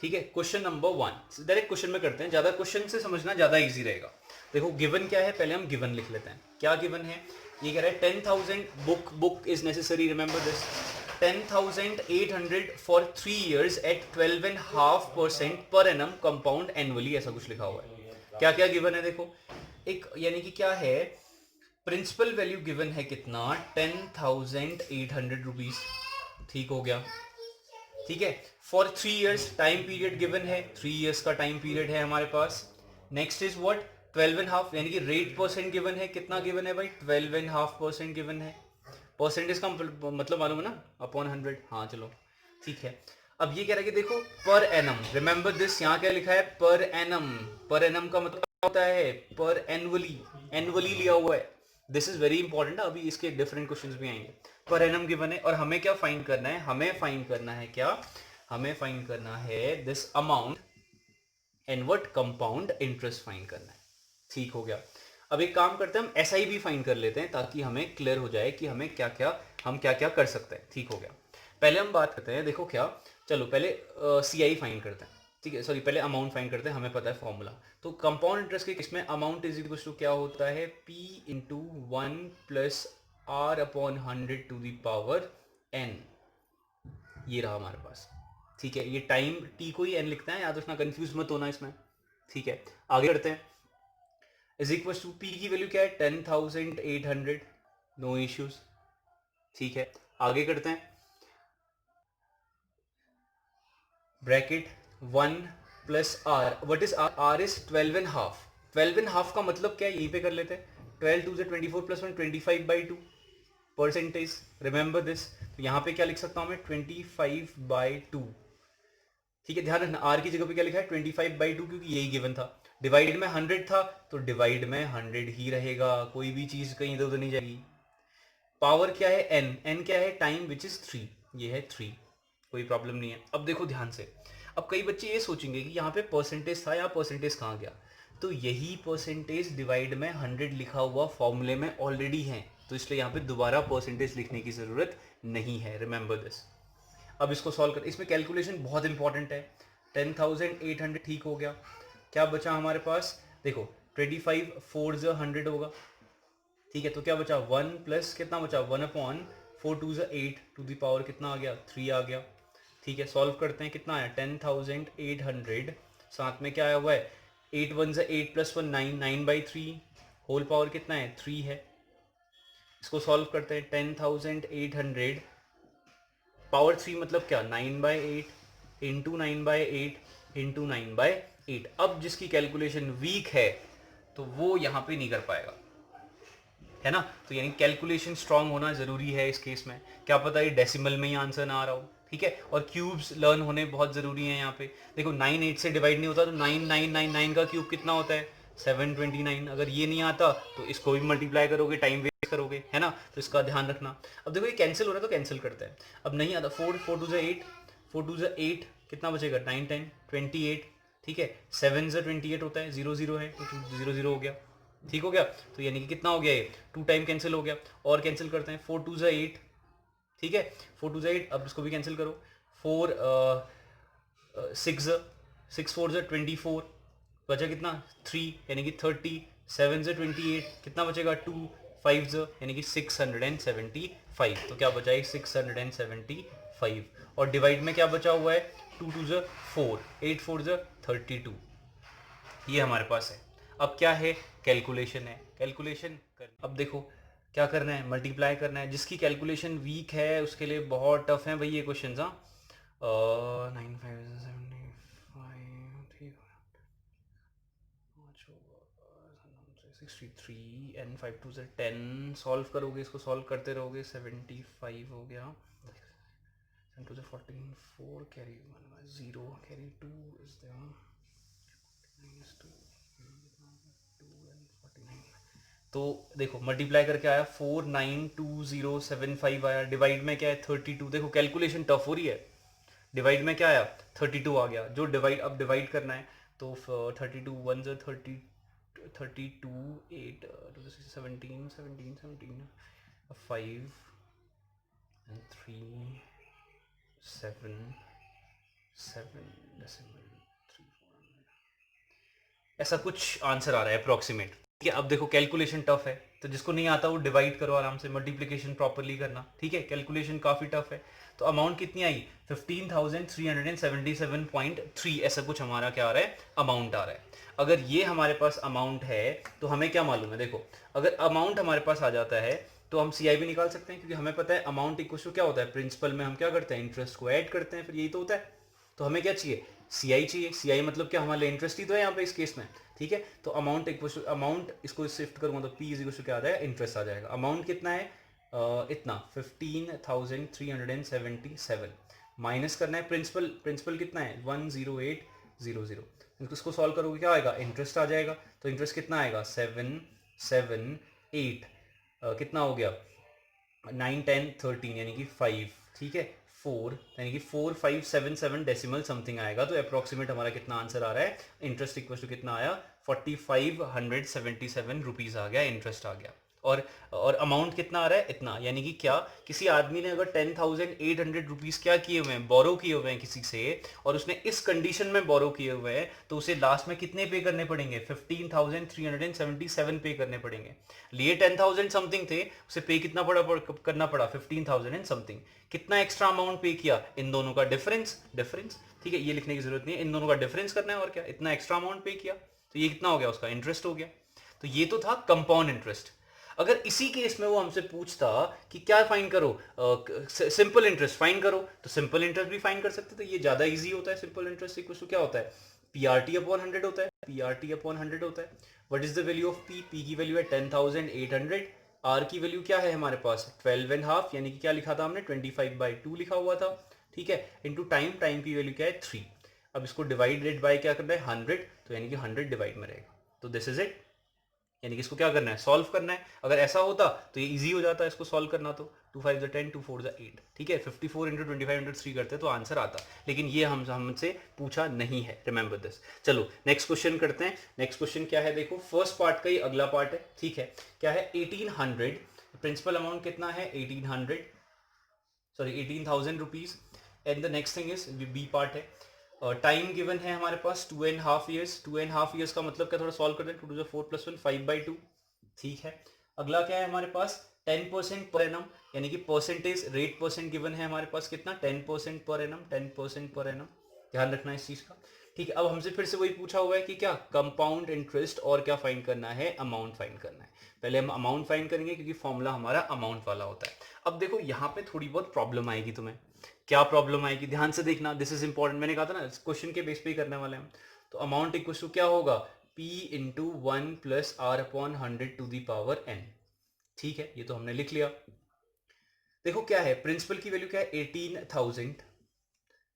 ठीक है, question number 1 direct question में करते हैं, ज्यादा क्वेश्चन से समझना ज्यादा इजी रहेगा। देखो गिवन क्या है, पहले हम गिवन लिख लेते हैं। क्या गिवन है, ये कह रहा है 10,000 book is necessary, remember this, 10,800 for 3 years at 12.5% per annum compound annually, ऐसा कुछ लिखा हुआ है। क्या क्या गिवन है देखो, एक यानी कि क्या है, प्रिंसिपल वैल्यू गिवन है कितना, 10,800 रुपीज, ठीक हो गया, ठीक है। For 3 years time period given है, 3 years का टाइम पीरियड है हमारे पास। नेक्स्ट इज व्हाट, 12.5 यानी कि रेट परसेंट गिवन है, कितना गिवन है भाई, 12.5% गिवन है। परसेंटेज का मतलब मालूम है ना, अपॉन 100, हाँ चलो ठीक है। अब ये कह रहा है कि देखो पर एनम, रिमेंबर दिस, यहाँ क्या लिखा है, पर एनम, पर एनम का मतलब क्या होता है, पर एनुअली, एनुअली लिया हुआ है। दिस इज वेरी इंपॉर्टेंट, अभी इसके डिफरेंट क्वेश्चंस भी आएंगे। पर एनम गिवन है और हमें क्या फाइंड करना है, हमें फाइंड करना है क्या, हमें फाइंड करना है this amount and what, compound interest find करना है, ठीक हो गया। अब एक काम करते हैं, हम एसआई भी फाइंड कर लेते हैं ताकि हमें क्लियर हो जाए कि हमें क्या क्या, हम क्या क्या कर सकते हैं, ठीक हो गया। पहले हम बात करते हैं, देखो क्या, चलो पहले सी आई फाइंड करते हैं, ठीक है, सॉरी पहले अमाउंट फाइंड करते हैं, हमें पता है फॉर्मूला। तो कंपाउंड इंटरेस्ट के केस में अमाउंट इज इक्वल टू क्या होता है, P into 1 plus R upon 100 to the power n, ये रहा हमारे पास, ठीक है। ये टाइम टी को ही एन लिखता है, याद रखना, कंफ्यूज मत होना इसमें, ठीक है। आगे करते हैं, इज इक्वल टू पी की वैल्यू क्या है, 10,800, नो इश्यूज, ठीक है। आगे करते हैं, bracket 1 plus R, what is R, R is 12.5, 12.5 का मतलब क्या है, यहीं पे कर लेते हैं, 12 2 24 प्लस 1 25/2 परसेंटेज, रिमेंबर दिस। तो यहाँ पे क्या लिख सकता हूँ मैं, 25/2, ठीक है। ध्यान रखना आर की जगह पे क्या लिखा है, 25/2, क्योंकि यही गिवन था। डिवाइड में 100 था तो डिवाइड में 100 ही रहेगा, कोई भी चीज कहीं इधर उधर नहीं जाएगी। पावर क्या है, एन, एन क्या है, टाइम विच इज 3, ये है 3, कोई प्रॉब्लम नहीं है। अब देखो ध्यान से, अब कई बच्चे ये सोचेंगे कि यहाँ पे परसेंटेज था, या परसेंटेज कहाँ गया, तो यही परसेंटेज डिवाइड में 100 लिखा हुआ फॉर्मूले में ऑलरेडी है, तो इसलिए यहाँ पे दोबारा परसेंटेज लिखने की जरूरत नहीं है, रिमेंबर दिस। अब इसको सॉल्व कर, इसमें कैलकुलेशन बहुत इंपॉर्टेंट है। 10,800 ठीक हो गया, क्या बचा हमारे पास, देखो 25 4 100 होगा, ठीक है। तो क्या बचा, 1 प्लस कितना बचा, 1/4 2 8 टू दी पावर कितना आ गया, 3 आ गया, ठीक है। सॉल्व करते हैं, कितना आया, 10,800, साथ में क्या आया हुआ है, 8 1 8 प्लस 1 9, 9/3, होल पावर कितना है, 3 है। इसको सॉल्व करते हैं, 10,800 पावर 3 मतलब क्या, 9/8 इंटू 9/8 इंटू 9/8। अब जिसकी कैलकुलेशन वीक है तो वो यहाँ पे नहीं कर पाएगा, है ना। तो यानी कैलकुलेशन स्ट्रांग होना जरूरी है इस केस में, क्या पता ये डेसिमल में ही आंसर ना आ रहा हो, ठीक है। और क्यूब्स लर्न होने बहुत जरूरी है यहाँ पे। देखो 9 8 से डिवाइड नहीं होता, तो 9999 का क्यूब कितना होता है, 729। अगर ये नहीं आता तो इसको भी मल्टीप्लाई करोगे, टाइम वेस्ट करोगे, है ना, तो इसका ध्यान रखना। अब देखो ये कैंसिल हो रहा है तो कैंसिल करते हैं, अब नहीं आता, 4 4 2 8, 4 2 8 कितना बचेगा, 9 10 28, ठीक है। 7 28 होता है, 0 0 है तो 0 0 हो गया, ठीक हो गया। तो यानी कि कितना हो गया ये, 2 टाइम कैंसिल हो गया, और कैंसिल करते हैं, 4 2 8, ठीक है, 4 2 8, अब इसको भी कैंसिल करो, 4 6 6 4 24, बचा कितना, 3 यानी कि 30, 7 28 कितना बचेगा, 2 5 यानी कि 675, तो क्या बचा है, 675, और डिवाइड में क्या बचा हुआ है, 2 2 4, 8 4 32, ये हमारे पास है। अब क्या है, कैलकुलेशन है, कैलकुलेशन कर, अब देखो क्या करना है, मल्टीप्लाई करना है। जिसकी कैलकुलेशन वीक है उसके लिए बहुत टफ है भाई ये क्वेश्चन, हाँ। 9 5 75, ठीक है, 63 एंड 5 2 10, सॉल्व करोगे, इसको सॉल्व करते रहोगे, 75 हो गया, 7 2 14, 4 कैरी 1 0 कैरी 2 इज देयर, तो देखो मल्टीप्लाई करके आया 492075 आया, डिवाइड में क्या है 32, देखो कैलकुलेशन टफ हो रही है, डिवाइड में क्या आया 32 आ गया, जो डिवाइड, अब डिवाइड करना है तो 32 1 30, 32 8 17 17 17, 5 and 3 7 ऐसा कुछ आंसर आ रहा है अप्रोक्सीमेट। ठीक है, अब देखो कैलकुलेशन टफ है, तो जिसको नहीं आता वो डिवाइड करो आराम से, मल्टीप्लिकेशन प्रॉपरली करना। ठीक है, कैलकुलेशन काफ़ी टफ है। तो अमाउंट कितनी आई 15,377.3, ऐसा कुछ हमारा क्या आ रहा है, अमाउंट आ रहा है। अगर ये हमारे पास अमाउंट है तो हमें क्या मालूम है, देखो अगर अमाउंट हमारे पास आ जाता है तो हम सी आई भी निकाल सकते हैं, क्योंकि हमें पता है अमाउंट इक्वल टू क्या होता है, प्रिंसिपल में हम क्या करते हैं, इंटरेस्ट को ऐड करते हैं, फिर यही तो होता है। तो हमें क्या चाहिए, सी आई चाहिए। सी आई मतलब क्या, हमारे इंटरेस्ट ही तो है यहाँ पे इस केस में। ठीक है, तो अमाउंट इक्वल टू अमाउंट, इसको शिफ्ट करूँगा तो पी इज इक्वल टू क्या आ जाएगा, इंटरेस्ट आ जाएगा। अमाउंट कितना है, इतना 15,377 माइनस करना है प्रिंसिपल। प्रिंसिपल कितना है 10800। इसको सॉल्व करोगे क्या आएगा, इंटरेस्ट आ जाएगा। तो इंटरेस्ट कितना आएगा 778, कितना हो गया 9 10 13 यानी कि 5। ठीक है, 4 यानी कि 4577 डेसिमल समथिंग आएगा। तो अप्रोक्सीमेट हमारा कितना आंसर आ रहा है, इंटरेस्ट इक्वल टू कितना आया 4577 रुपीज़ आ गया, इंटरेस्ट आ गया। और अमाउंट कितना आ रहा है, इतना। यानी कि क्या, किसी आदमी ने अगर 10,800 रुपीज़ क्या किए हुए हैं, बोरो किए हुए हैं किसी से, और उसने इस कंडीशन में बोरो किए हुए हैं, तो उसे लास्ट में कितने पे करने पड़ेंगे, 15,377 पे करने पड़ेंगे। लिए 10,000 समथिंग थे, उसे पे कितना करना पड़ा 15,000 एंड समथिंग। कितना एक्स्ट्रा अमाउंट पे किया, इन दोनों का डिफरेंस। ठीक है, ये लिखने की जरूरत नहीं है, इन दोनों का डिफरेंस करना है, और क्या, इतना एक्स्ट्रा अमाउंट पे किया, तो ये कितना हो गया, उसका इंटरेस्ट हो गया। तो ये तो था कंपाउंड इंटरेस्ट। अगर इसी केस में वो हमसे पूछता कि क्या फाइन करो, सिंपल इंटरेस्ट फाइन करो, तो सिंपल इंटरेस्ट भी फाइन कर सकते। तो ये ज्यादा इजी होता है। सिंपल इंटरेस्ट इक्वल टू क्या होता है, पीआरटी अपॉन 100 होता है। पीआरटी अपॉन 100 होता है। What is the value of P, P की वैल्यू है 10,800, आर की वैल्यू क्या है हमारे पास 12.5, यानी कि क्या लिखा था हमने 25/2 लिखा हुआ था। ठीक है, इंटू टाइम, टाइम की वैल्यू क्या है 3। अब इसको डिवाइडेड बाय क्या करना है 100, तो यानी कि 100 डिवाइड में रहेगा। तो दिस इज इट, यानी कि इसको क्या करना है, सॉल्व करना है। अगर ऐसा होता तो ये इजी हो जाता है इसको सॉल्व करना। तो 2 5 10, 2 4 8। ठीक है, 54 इंटू 25 इंटू 3 करते तो आंसर आता, लेकिन ये हमसे पूछा नहीं है, रिमेंबर दिस। चलो नेक्स्ट क्वेश्चन करते हैं। नेक्स्ट क्वेश्चन क्या है, देखो फर्स्ट पार्ट का ही अगला पार्ट है। ठीक है, क्या है 1800, प्रिंसिपल अमाउंट कितना है 1800, sorry 18,000 rupees. And the next thing is B part है। टाइम गिवन है हमारे पास 2.5 ईयर्स। 2.5 ईयर्स का मतलब क्या, थोड़ा सॉल्व कर दें, 2 to 4 + 1 5/2। ठीक है, अगला क्या है हमारे पास 10% पर एनम, यानी कि परसेंटेज रेट परसेंट गिवन है हमारे पास कितना 10% पर एनम, 10% पर एनम, ध्यान रखना है इस चीज का। ठीक है, अब हमसे फिर से वही पूछा हुआ है कि क्या कंपाउंड इंटरेस्ट और क्या फाइंड करना है, अमाउंट फाइंड करना है। पहले हम अमाउंट फाइंड करेंगे क्योंकि फॉर्मूला हमारा अमाउंट वाला होता है। अब देखो यहाँ पे थोड़ी बहुत प्रॉब्लम आएगी तुम्हें। क्या प्रॉब्लम आएगी, ध्यान से देखना, दिस इज इंपॉर्टेंट। मैंने कहा था ना क्वेश्चन के बेस पे ही करने वाले हम। तो अमाउंट इक्वल टू क्या होगा, P into 1 + R/100 to the power n। ठीक है, ये तो हमने लिख लिया। देखो क्या है, प्रिंसिपल की वैल्यू क्या है 18,000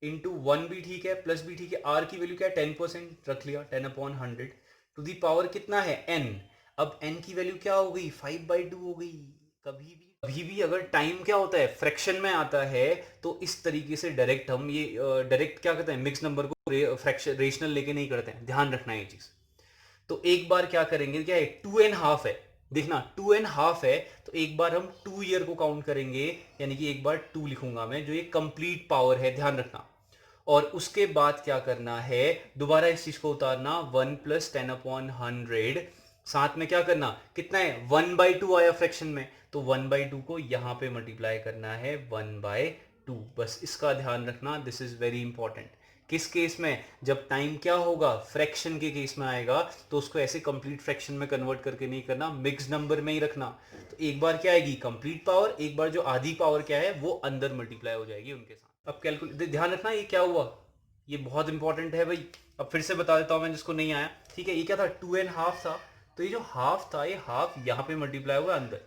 इंटू 1 भी ठीक है, प्लस भी ठीक है। आर की वैल्यू क्या है 10% रख लिया, 10/100 टू दी पावर कितना है n। अब n की वैल्यू क्या हो गई 5/2 हो गई। कभी भी अगर टाइम क्या होता है फ्रैक्शन में आता है, तो इस तरीके से डायरेक्ट हम ये डायरेक्ट क्या कहते हैं, मिक्स नंबर को फ्रैक्शन रेशनल लेके नहीं करते हैं, ध्यान रखना है ये चीज। तो एक बार क्या करेंगे, क्या है 2.5 है, देखना 2.5 है, तो एक बार हम 2 ईयर को काउंट करेंगे, यानी कि एक बार 2 लिखूंगा मैं, जो ये कंप्लीट पावर है, ध्यान रखना। और उसके बाद क्या करना है, दोबारा इस चीज को उतारना 1 + 10/100, साथ में क्या करना, कितना है 1/2 आया फ्रैक्शन में, तो 1/2 को यहां पे मल्टीप्लाई करना है 1/2। बस इसका ध्यान रखना, दिस इज वेरी इंपॉर्टेंट। किस केस में, जब टाइम क्या होगा फ्रैक्शन के केस में आएगा, तो उसको ऐसे कंप्लीट फ्रैक्शन में कन्वर्ट करके नहीं करना, मिक्स नंबर में ही रखना। तो एक बार क्या आएगी कंप्लीट पावर, एक बार जो आधी पावर क्या है वो अंदर मल्टीप्लाई हो जाएगी उनके साथ। अब कैलकुलेट, ध्यान रखना ये क्या हुआ, ये बहुत इंपॉर्टेंट है भाई। अब फिर से बता देता हूं मैं जिसको नहीं आया। ठीक है, ये क्या था 2.5 था, तो ये जो हाफ था, ये हाफ यहाँ पे मल्टीप्लाई हुआ अंदर,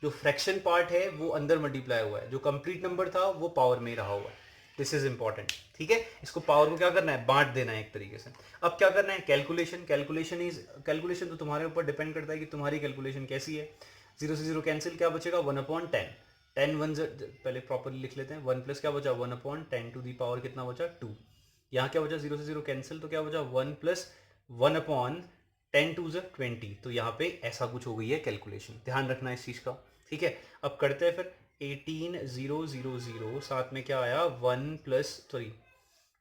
जो फ्रैक्शन पार्ट है वो अंदर मल्टीप्लाई हुआ है, जो कंप्लीट नंबर था वो पावर में रहा हुआ है। This is important. ठीक है, इसको पावर को क्या करना है, बांट देना है एक तरीके से। अब क्या करना है, कैलकुलेशन। कैलकुलेशन तो तुम्हारे ऊपर डिपेंड करता है कि तुम्हारी कैलकुलेशन कैसी है। 0 से 0 कैंसिल, क्या बचेगा 1/10। 10 1 पहले प्रॉपरली लिख लेते हैं, 1 प्लस क्या बचा 1/10 टू दी पावर कितना बचा 2। यहाँ क्या बचा 0 से 0 कैंसिल, तो क्या बचा 1 + 1/10 2 = 20। तो यहाँ पे ऐसा कुछ हो गई है कैलकुलेशन, ध्यान रखना इस चीज का। ठीक है, अब करते हैं फिर 18,000, साथ में क्या आया 1 + sorry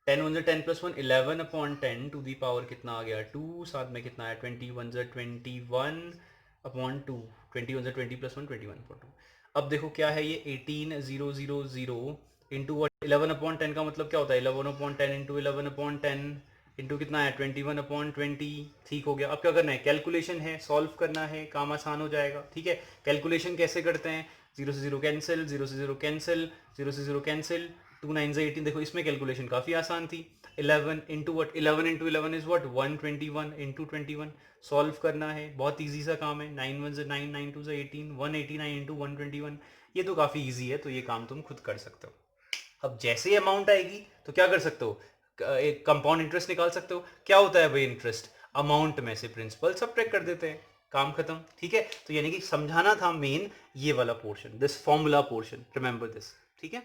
10 one 10 plus 1 11 upon 10 to the power कितना आ गया 2, साथ में कितना है 20 one 21 upon 2, 20 one 20 plus 1 21 upon 2। अब देखो क्या है ये 18000 इंटू वट 11 अपॉन 10 का मतलब क्या होता है 11 अपॉन 10 इंटू 11 अपॉन 10 इंटू कितना है 21 अपॉन 20। ठीक हो गया। अब क्या करना है, कैलकुलेशन है, सॉल्व करना है, काम आसान हो जाएगा। ठीक है, कैलकुलेशन कैसे करते हैं, 0 से 0 कैंसिल, 0 से 0 कैंसिल, 0 से 0 कैंसिल, 2 9 से 18। देखो इसमें कैलकुलेशन काफ़ी आसान थी। 11 into what 11 into 11 is what 121 into 21। Solve करना है, बहुत ईजी सा काम है। 9 वन से 9, 9 टू से 18, 189 इंटू 121। ये तो काफ़ी ईजी है, तो ये काम तुम खुद कर सकते हो। अब जैसे ही अमाउंट आएगी तो क्या कर सकते हो, एक कंपाउंड इंटरेस्ट निकाल सकते हो। क्या होता है भाई इंटरेस्ट, अमाउंट में से प्रिंसिपल सब्ट्रैक्ट कर देते हैं, काम खत्म। ठीक है, तो यानी कि समझाना था मेन ये वाला portion, this formula portion, remember this. ठीक है।